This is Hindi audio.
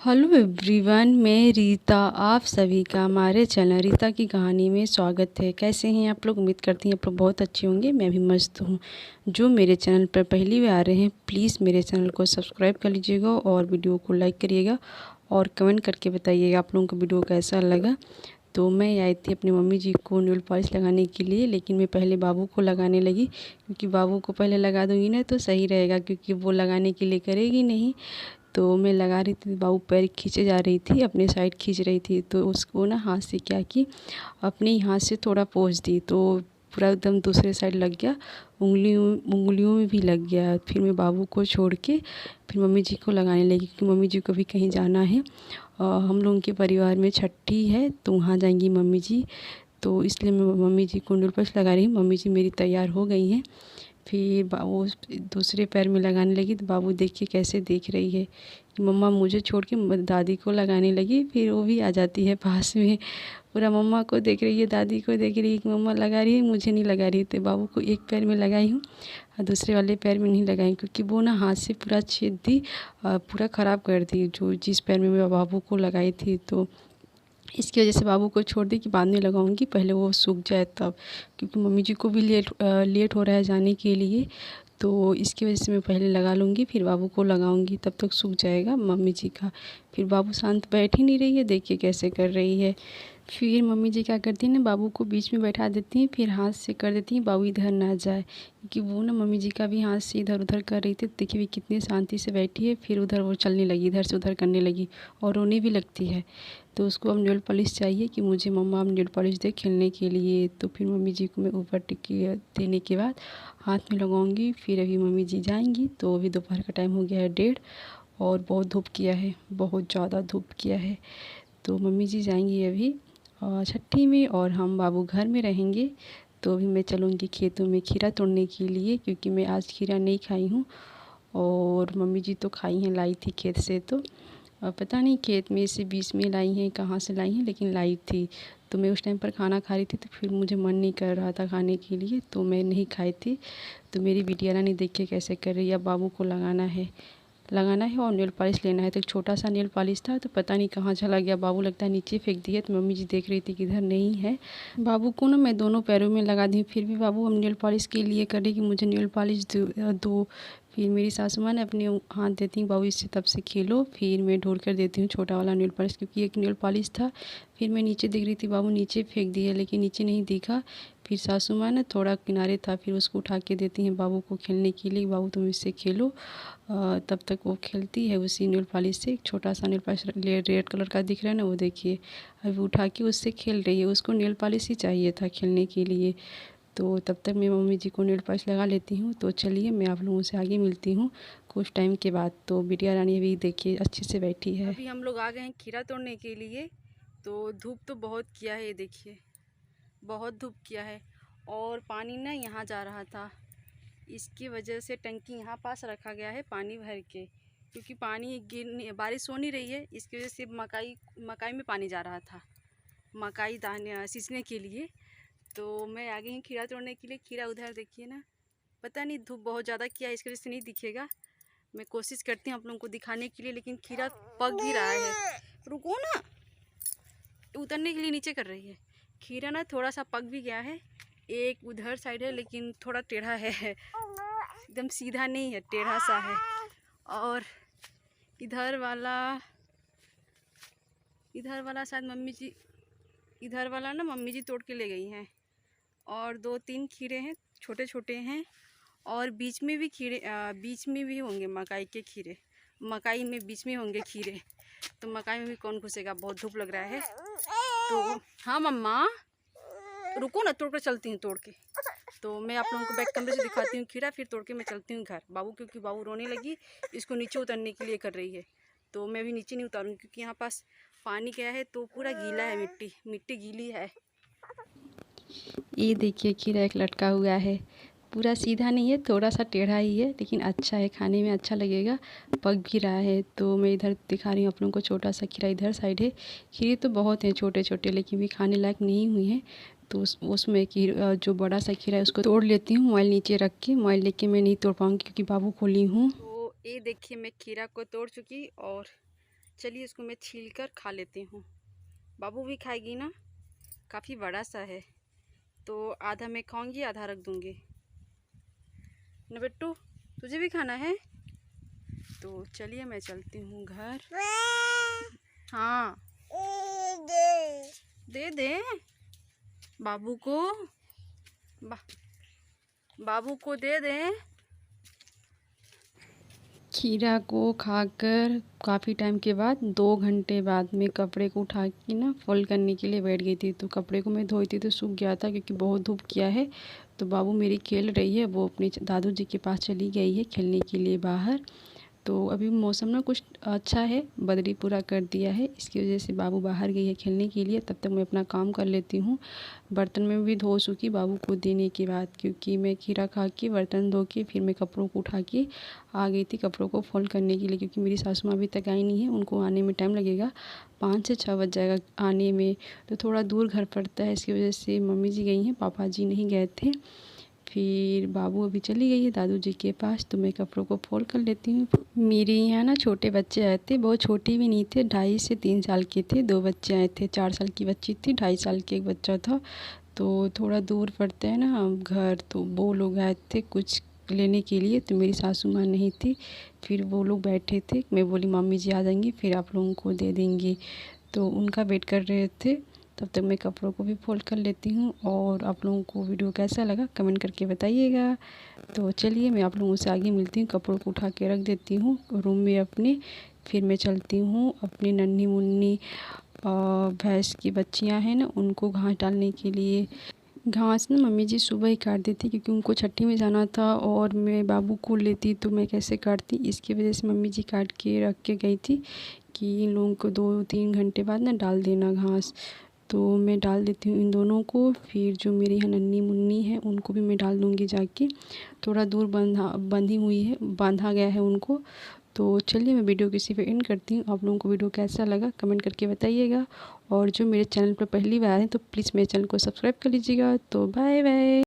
हेलो एवरीवन, मैं रीता। आप सभी का हमारे चैनल रीता की कहानी में स्वागत है। कैसे हैं आप लोग? उम्मीद करती हैं आप लोग बहुत अच्छे होंगे। मैं भी मस्त हूँ। जो मेरे चैनल पर पहली बार आ रहे हैं, प्लीज़ मेरे चैनल को सब्सक्राइब कर लीजिएगा और वीडियो को लाइक करिएगा और कमेंट करके बताइएगा आप लोगों को वीडियो कैसा लगा। तो मैं आई थी अपनी मम्मी जी को नेल पॉलिश लगाने के लिए, लेकिन मैं पहले बाबू को लगाने लगी, क्योंकि बाबू को पहले लगा दूँगी ना तो सही रहेगा, क्योंकि वो लगाने के लिए करेगी नहीं। तो मैं लगा रही थी, बाबू पैर खींचे जा रही थी, अपने साइड खींच रही थी, तो उसको ना हाथ से क्या की, अपने ही हाथ से थोड़ा पोंछ दी, तो पूरा एकदम दूसरे साइड लग गया, उंगलियों में भी लग गया। फिर मैं बाबू को छोड़ के फिर मम्मी जी को लगाने लगी, क्योंकि मम्मी जी को भी कहीं जाना है। हम लोगों के परिवार में छठी है, तो वहाँ जाएंगी मम्मी जी, तो इसलिए मैं मम्मी जी को नेल पॉलिश लगा रही हूँ। मम्मी जी मेरी तैयार हो गई हैं। फिर वो दूसरे पैर में लगाने लगी, तो बाबू देखिए कैसे देख रही है कि मम्मा मुझे छोड़ के दादी को लगाने लगी। फिर वो भी आ जाती है पास में, पूरा मम्मा को देख रही है, दादी को देख रही है कि मम्मा लगा रही है, मुझे नहीं लगा रही। तो बाबू को एक पैर में लगाई हूँ और दूसरे वाले पैर में नहीं लगाई, क्योंकि वो ना हाथ से पूरा छेद दी, पूरा ख़राब कर दी जो जिस पैर में मैं बाबू को लगाई थी। तो इसकी वजह से बाबू को छोड़ दी कि बाद में लगाऊंगी, पहले वो सूख जाए तब, क्योंकि मम्मी जी को भी लेट हो रहा है जाने के लिए। तो इसकी वजह से मैं पहले लगा लूँगी, फिर बाबू को लगाऊंगी, तब तक सूख जाएगा मम्मी जी का। फिर बाबू शांत बैठ ही नहीं रही है, देखिए कैसे कर रही है। फिर मम्मी जी क्या करती हैं ना, बाबू को बीच में बैठा देती हैं, फिर हाथ से कर देती हैं बाबू इधर ना जाए, क्योंकि वो ना मम्मी जी का भी हाथ से इधर उधर कर रही थी। देखिए भी कितनी शांति से बैठी है, फिर उधर वो चलने लगी, इधर से उधर करने लगी और रोने भी लगती है। तो उसको अब नेल पॉलिश चाहिए कि मुझे मम्मा अब नेल पॉलिश दे खेलने के लिए। तो फिर मम्मी जी को मैं ऊपर टिक्की देने के बाद हाथ में लगाऊंगी। फिर अभी मम्मी जी जाएंगी, तो अभी दोपहर का टाइम हो गया है 1:30 और बहुत धूप किया है, बहुत ज़्यादा धूप किया है। तो मम्मी जी जाएंगी अभी छठी में और हम बाबू घर में रहेंगे। तो अभी मैं चलूँगी खेतों में खीरा तोड़ने के लिए, क्योंकि मैं आज खीरा नहीं खाई हूँ और मम्मी जी तो खाई हैं, लाई थी खेत से। तो पता नहीं खेत में से बीच में लाई हैं, कहाँ से लाई हैं, लेकिन लाई थी। तो मैं उस टाइम पर खाना खा रही थी, तो फिर मुझे मन नहीं कर रहा था खाने के लिए, तो मैं नहीं खाई थी। तो मेरी बिटिया रानी देखिए कैसे कर रही है। अब बाबू को लगाना है और नेल पॉलिश लेना है। तो एक छोटा सा नेल पॉलिश था, तो पता नहीं कहाँ चला गया, बाबू लगता है नीचे फेंक दिया। तो मम्मी जी देख रही थी कि इधर नहीं है। बाबू को ना मैं दोनों पैरों में लगा दी, फिर भी बाबू हम नेल पॉलिश के लिए करे कि मुझे नेल पॉलिश दो। फिर मेरी सासू माँ ने अपने हाथ देती हैं, बाबू इससे तब से खेलो। फिर मैं ढूंढ कर देती हूँ छोटा वाला नेल पॉलिश, क्योंकि एक नेल पॉलिश था। फिर मैं नीचे देख रही थी, बाबू नीचे फेंक दिया, लेकिन नीचे नहीं दिखा। फिर सासू माँ ने थोड़ा किनारे था, फिर उसको उठा के देती हैं बाबू को खेलने के लिए, बाबू तुम इससे खेलो। तब तक वो खेलती है उसी नेल पॉलिश से। एक छोटा सा नेल पॉलिश रेड कलर का दिख रहा है ना, वो देखिए अभी उठा के उससे खेल रही है। उसको नेल पॉलिश ही चाहिए था खेलने के लिए। तो तब तक मैं मम्मी जी को नेल पॉलिश लगा लेती हूँ। तो चलिए मैं आप लोगों से आगे मिलती हूँ कुछ टाइम के बाद। तो बिटिया रानी भी देखिए अच्छे से बैठी है। अभी हम लोग आ गए हैं खीरा तोड़ने के लिए। तो धूप तो बहुत किया है, ये देखिए बहुत धूप किया है। और पानी ना यहाँ जा रहा था, इसकी वजह से टंकी यहाँ पास रखा गया है पानी भर के, क्योंकि पानी गिर बारिश हो नहीं रही है, इसकी वजह से मकाई में पानी जा रहा था, मकाई दाने सींचने के लिए। तो मैं आ गई हूँ खीरा तोड़ने के लिए। खीरा उधर देखिए ना, पता नहीं धूप बहुत ज़्यादा किया है, इसकी वजह से नहीं दिखेगा। मैं कोशिश करती हूँ आप लोगों को दिखाने के लिए, लेकिन खीरा पक भी रहा है। रुको ना, उतरने के लिए नीचे कर रही है। खीरा ना थोड़ा सा पक भी गया है। एक उधर साइड है, लेकिन थोड़ा टेढ़ा है, एकदम सीधा नहीं है, टेढ़ा सा है। और इधर वाला शायद मम्मी जी, इधर वाला ना मम्मी जी तोड़ के ले गई हैं। और 2-3 खीरे हैं, छोटे छोटे हैं। और बीच में भी बीच में भी होंगे मकाई के खीरे, मकाई में बीच में होंगे खीरे। तो मकाई में भी कौन घुसेगा, बहुत धूप लग रहा है। तो हाँ मम्मा, रुको ना, तोड़ कर चलती हूँ तोड़ के। तो मैं आप लोगों को बैक कमरे से दिखाती हूँ खीरा, फिर तोड़ के मैं चलती हूँ घर। बाबू क्योंकि बाबू रोने लगी, इसको नीचे उतरने के लिए कर रही है। तो मैं भी नीचे नहीं उतारूँगी, क्योंकि यहाँ पास पानी गया है तो पूरा गीला है, मिट्टी गीली है। ये देखिए खीरा एक लटका हुआ है, पूरा सीधा नहीं है, थोड़ा सा टेढ़ा ही है, लेकिन अच्छा है, खाने में अच्छा लगेगा, पक भी रहा है। तो मैं इधर दिखा रही हूँ आप लोगों को, छोटा सा खीरा इधर साइड है। खीरे तो बहुत हैं छोटे छोटे, लेकिन भी खाने लायक नहीं हुई हैं। तो उसमें की जो बड़ा सा खीरा है उसको तोड़ लेती हूँ, मोबाइल नीचे रख के। मोबाइल लेके मैं नहीं तोड़ पाऊँगी, क्योंकि बाबू को ली हूँ। तो ये देखिए मैं खीरा को तोड़ चुकी और चलिए इसको मैं छील कर खा लेती हूँ। बाबू भी खाएगी ना, काफ़ी बड़ा सा है तो आधा मैं खाऊंगी आधा रख दूँगी ना। बिट्टू तुझे भी खाना है तो चलिए मैं चलती हूँ घर। हाँ दे दे बाबू को, बाबू को दे दें। खीरा को खाकर काफ़ी टाइम के बाद 2 घंटे बाद मैं कपड़े को उठा के ना फोल्ड करने के लिए बैठ गई थी। तो कपड़े को मैं धोई थी तो सूख गया था क्योंकि बहुत धूप किया है। तो बाबू मेरी खेल रही है, वो अपने दादू जी के पास चली गई है खेलने के लिए बाहर। तो अभी मौसम ना कुछ अच्छा है, बदली पूरा कर दिया है, इसकी वजह से बाबू बाहर गई है खेलने के लिए। तब तक मैं अपना काम कर लेती हूँ। बर्तन में भी धो चुकी बाबू को देने के बाद, क्योंकि मैं खीरा खा के बर्तन धो के फिर मैं कपड़ों को उठा के आ गई थी कपड़ों को फोल्ड करने के लिए, क्योंकि मेरी सासू माँ अभी तक आई नहीं है, उनको आने में टाइम लगेगा, 5 से 6 बज जाएगा आने में। तो थोड़ा दूर घर पड़ता है, इसकी वजह से मम्मी जी गई हैं, पापा जी नहीं गए थे। फिर बाबू अभी चली गई है दादू जी के पास, तो मैं कपड़ों को फोल्ड कर लेती हूँ। मेरे यहाँ ना छोटे बच्चे आए थे, बहुत छोटे भी नहीं थे, 2.5 से 3 साल के थे। 2 बच्चे आए थे, 4 साल की बच्ची थी, 2.5 साल की एक बच्चा था। तो थोड़ा दूर पड़ता है ना घर, तो वो लोग आए थे कुछ लेने के लिए, तो मेरी सासू माँ नहीं थी। फिर वो लोग बैठे थे, मैं बोली मम्मी जी आ जाएंगी फिर आप लोगों को दे देंगी, तो उनका वेट कर रहे थे। तब तक मैं कपड़ों को भी फोल्ड कर लेती हूँ। और आप लोगों को वीडियो कैसा लगा कमेंट करके बताइएगा। तो चलिए मैं आप लोगों से आगे मिलती हूँ, कपड़ों को उठा के रख देती हूँ रूम में अपने। फिर मैं चलती हूँ अपनी नन्ही मुन्नी भैंस की बच्चियाँ हैं ना, उनको घास डालने के लिए। घास ना मम्मी जी सुबह ही काट देती, क्योंकि उनको छट्टी में जाना था और मैं बाबू को लेती तो मैं कैसे काटती, इसकी वजह से मम्मी जी काट के रख के गई थी कि इन लोगों को 2-3 घंटे बाद ना डाल देना घास। तो मैं डाल देती हूँ इन दोनों को। फिर जो मेरी यहाँ नन्ही मुन्नी है उनको भी मैं डाल दूँगी जाके, थोड़ा दूर बांधा गया है उनको। तो चलिए मैं वीडियो किसी पे एंड करती हूँ। आप लोगों को वीडियो कैसा लगा कमेंट करके बताइएगा। और जो मेरे चैनल पर पहली बार है तो प्लीज़ मेरे चैनल को सब्सक्राइब कर लीजिएगा। तो बाय बाय।